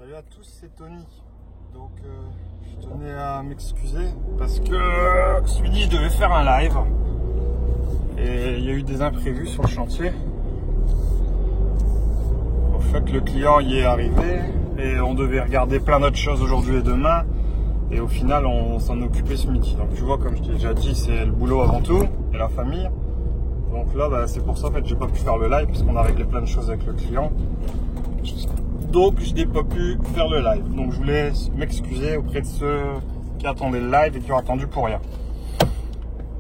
Salut à tous, c'est Tony. Donc je tenais à m'excuser parce que ce midi je devais faire un live et il y a eu des imprévus sur le chantier. En fait, le client y est arrivé et on devait regarder plein d'autres choses aujourd'hui et demain, et au final on s'en occupait ce midi. Donc tu vois, comme je t'ai déjà dit, c'est le boulot avant tout et la famille. Donc là c'est pour ça en fait j'ai pas pu faire le live parce qu'on a réglé plein de choses avec le client. Donc je n'ai pas pu faire le live. Donc je voulais m'excuser auprès de ceux qui attendaient le live et qui ont attendu pour rien.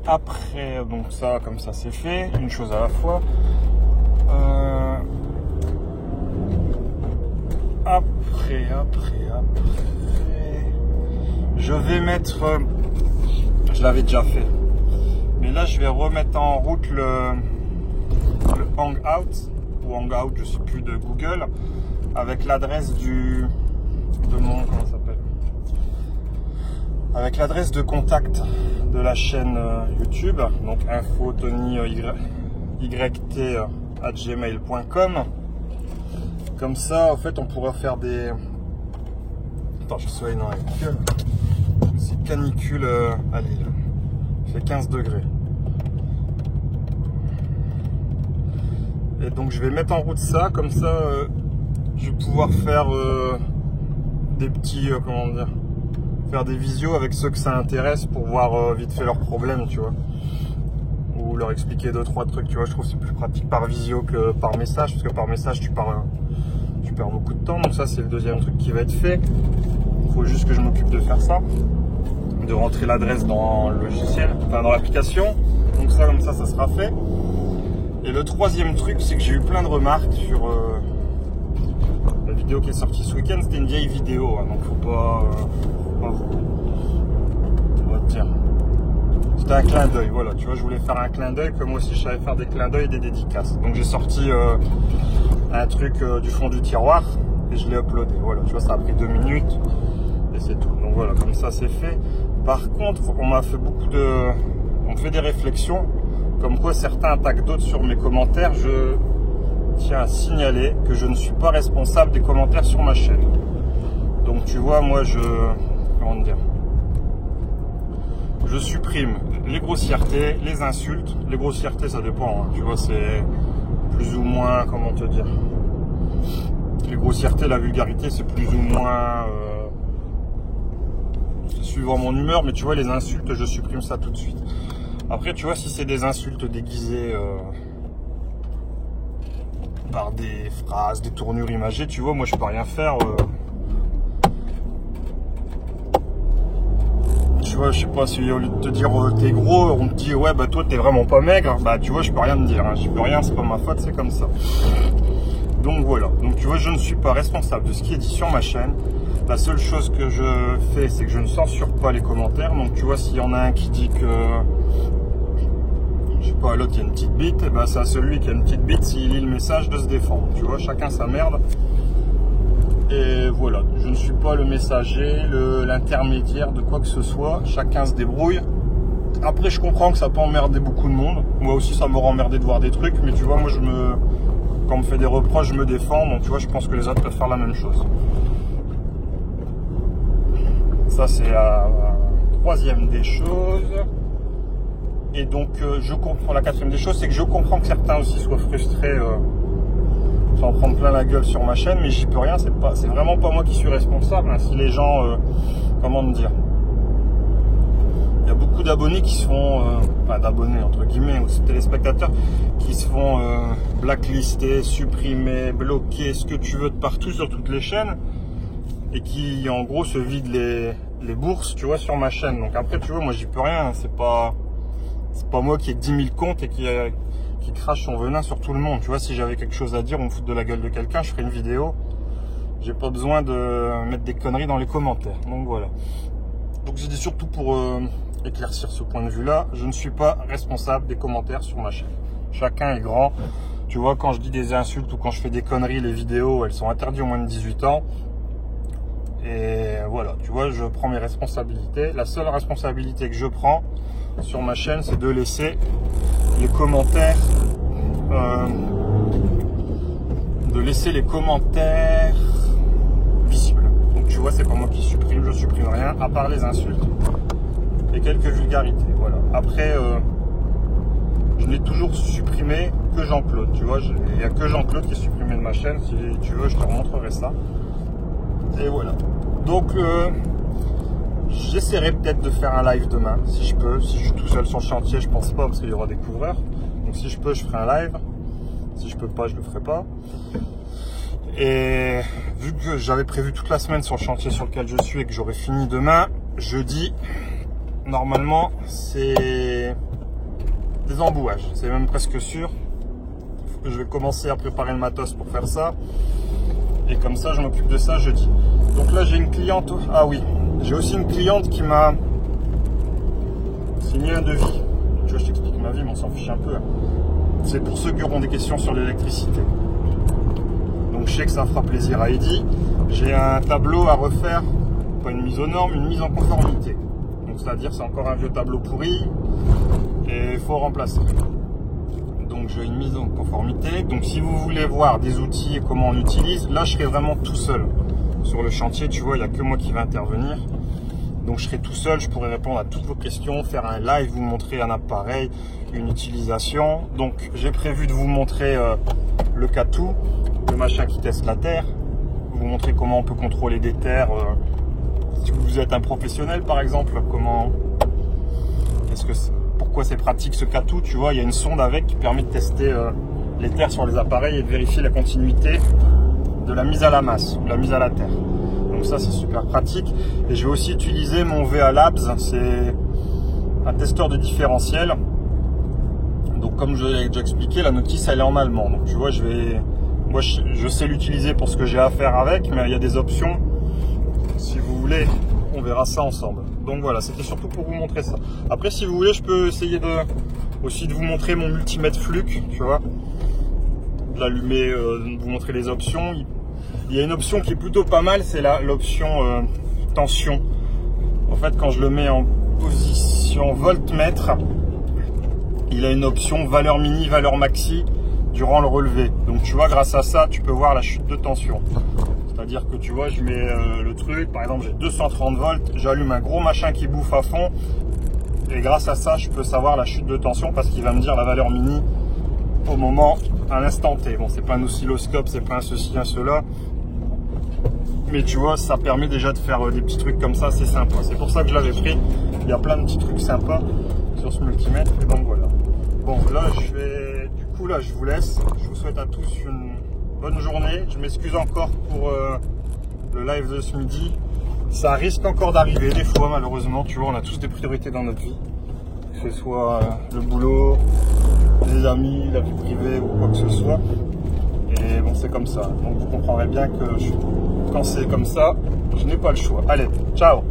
Après, donc ça, comme ça c'est fait, une chose à la fois. Après, je vais mettre, je l'avais déjà fait, mais là je vais remettre en route le Hangout, ou Hangout, je sais plus, de Google, avec l'adresse avec l'adresse de contact de la chaîne YouTube, donc info Tony yt@gmail.com. Comme ça, en fait, on pourra faire des. Attends, je suis dans la gueule. C'est canicule à Lille. Il fait 15 degrés. Et donc, je vais mettre en route ça, comme ça. Je vais pouvoir faire des petits, comment dire, faire des visios avec ceux que ça intéresse pour voir vite fait leurs problèmes, tu vois, ou leur expliquer 2-3 trucs, tu vois. Je trouve que c'est plus pratique par visio que par message, parce que par message tu perds beaucoup de temps. Donc ça c'est le deuxième truc qui va être fait. Il faut juste que je m'occupe de faire ça, de rentrer l'adresse dans le logiciel, enfin dans l'application. Donc ça, comme ça sera fait. Et le troisième truc, c'est que j'ai eu plein de remarques sur la vidéo qui est sortie ce week-end. C'était une vieille vidéo, hein, donc faut pas on va te dire. C'était un clin d'œil, voilà, tu vois, je voulais faire un clin d'œil, que moi aussi je savais faire des clins d'œil et des dédicaces. Donc j'ai sorti un truc du fond du tiroir et je l'ai uploadé. Voilà, tu vois, ça a pris 2 minutes et c'est tout. Donc voilà, comme ça c'est fait. Par contre, on m'a fait on me fait des réflexions, comme quoi certains attaquent d'autres sur mes commentaires. Je tiens à signaler que je ne suis pas responsable des commentaires sur ma chaîne. Donc tu vois, moi comment dire, je supprime les grossièretés, les insultes. Les grossièretés, ça dépend, hein, tu vois, c'est plus ou moins, comment te dire, les grossièretés, la vulgarité, c'est plus ou moins suivant mon humeur, mais tu vois, les insultes, je supprime ça tout de suite. Après, tu vois, si c'est des insultes déguisées par des phrases, des tournures imagées, tu vois, moi je peux rien faire. Tu vois, je sais pas, si au lieu de te dire t'es gros, on te dit ouais bah toi t'es vraiment pas maigre, bah tu vois, je peux rien me dire, hein, je peux rien, c'est pas ma faute, c'est comme ça. Donc voilà, donc tu vois, je ne suis pas responsable de ce qui est dit sur ma chaîne. La seule chose que je fais, c'est que je ne censure pas les commentaires. Donc tu vois, s'il y en a un qui dit que, je sais pas, l'autre il y a une petite bite, et bah c'est à celui qui a une petite bite, s'il lit le message, de se défendre. Tu vois, chacun sa merde. Et voilà, je ne suis pas le messager, l'intermédiaire de quoi que ce soit. Chacun se débrouille. Après, je comprends que ça peut emmerder beaucoup de monde. Moi aussi, ça m'aurait emmerdé de voir des trucs. Mais tu vois, moi, quand on me fait des reproches, je me défends. Donc tu vois, je pense que les autres peuvent faire la même chose. Ça, c'est la troisième des choses. Et donc, je comprends. La quatrième des choses, c'est que je comprends que certains aussi soient frustrés, sans prendre plein la gueule sur ma chaîne, mais j'y peux rien. C'est vraiment pas moi qui suis responsable. Hein. Si les gens, comment me dire, il y a beaucoup d'abonnés qui se font, enfin d'abonnés entre guillemets, ou de téléspectateurs qui se font blacklister, supprimer, bloquer, ce que tu veux de partout sur toutes les chaînes, et qui en gros se vident les bourses, tu vois, sur ma chaîne. Donc après, tu vois, moi j'y peux rien. C'est pas moi qui ai 10 000 comptes et qui crache son venin sur tout le monde. Tu vois, si j'avais quelque chose à dire, on me fout de la gueule de quelqu'un, je ferais une vidéo. J'ai pas besoin de mettre des conneries dans les commentaires. Donc voilà. Donc j'ai dit surtout pour éclaircir ce point de vue-là, je ne suis pas responsable des commentaires sur ma chaîne. Chacun est grand. Tu vois, quand je dis des insultes ou quand je fais des conneries, les vidéos, elles sont interdites aux moins de 18 ans. Et voilà, tu vois, je prends mes responsabilités. La seule responsabilité que je prends sur ma chaîne, c'est de laisser les commentaires, visibles. vois, c'est pas moi qui supprime, je supprime rien, à part les insultes et quelques vulgarités. Voilà. Après, je n'ai toujours supprimé que Jean-Claude. Tu vois, il n'y a que Jean-Claude qui est supprimé de ma chaîne. Si tu veux, je te remontrerai ça. Et voilà. Donc, j'essaierai peut-être de faire un live demain, si je peux. Si je suis tout seul sur le chantier, je pense pas, parce qu'il y aura des couvreurs. Donc, si je peux, je ferai un live. Si je peux pas, je le ferai pas. Et vu que j'avais prévu toute la semaine sur le chantier sur lequel je suis et que j'aurai fini demain, jeudi, normalement, c'est des embouages. C'est même presque sûr. Je vais commencer à préparer le matos pour faire ça. Et comme ça, je m'occupe de ça jeudi. Donc là, j'ai une cliente. Ah oui, j'ai aussi une cliente qui m'a signé un devis. Tu vois, je t'explique ma vie, mais on s'en fiche un peu. C'est pour ceux qui auront des questions sur l'électricité. Donc je sais que ça fera plaisir à Eddy. J'ai un tableau à refaire, pas une mise aux normes, une mise en conformité. Donc c'est-à-dire c'est encore un vieux tableau pourri et il faut remplacer. Donc j'ai une mise en conformité. Donc si vous voulez voir des outils et comment on utilise, là je serai vraiment tout seul sur le chantier. Tu vois, il n'y a que moi qui vais intervenir. Donc je serai tout seul, je pourrai répondre à toutes vos questions, faire un live, vous montrer un appareil, une utilisation. Donc j'ai prévu de vous montrer le Catou, le machin qui teste la terre, vous montrer comment on peut contrôler des terres. Si vous êtes un professionnel par exemple, pourquoi c'est pratique ce Catou, tu vois, il y a une sonde avec qui permet de tester les terres sur les appareils et de vérifier la continuité de la mise à la masse ou la mise à la terre. Donc ça c'est super pratique. Et je vais aussi utiliser mon VA Labs, c'est un testeur de différentiel. Donc comme je l'ai déjà expliqué, la notice elle est en allemand. Donc tu vois, moi je sais l'utiliser pour ce que j'ai à faire avec, mais il y a des options. Si vous voulez, on verra ça ensemble. Donc voilà, c'était surtout pour vous montrer ça. Après si vous voulez, je peux essayer aussi de vous montrer mon multimètre Fluke, tu vois. L'allumer, vous montrer les options. Il y a une option qui est plutôt pas mal, c'est l'option tension. En fait, quand je le mets en position voltmètre, il a une option valeur mini, valeur maxi durant le relevé. Donc tu vois, grâce à ça, tu peux voir la chute de tension. C'est-à-dire que tu vois, je mets le truc, par exemple j'ai 230 volts, j'allume un gros machin qui bouffe à fond. Et grâce à ça, je peux savoir la chute de tension parce qu'il va me dire la valeur mini au moment, à l'instant T. Bon, c'est pas un oscilloscope, c'est pas un ceci, un cela. Mais tu vois, ça permet déjà de faire des petits trucs comme ça, c'est sympa. C'est pour ça que je l'avais pris. Il y a plein de petits trucs sympas sur ce multimètre. Et donc voilà. Bon, là, je vous laisse. Je vous souhaite à tous une bonne journée. Je m'excuse encore pour le live de ce midi. Ça risque encore d'arriver des fois, malheureusement. Tu vois, on a tous des priorités dans notre vie. Que ce soit le boulot, les amis, la vie privée ou quoi que ce soit. Et bon, c'est comme ça. Donc vous comprendrez bien que quand c'est comme ça, je n'ai pas le choix. Allez, ciao!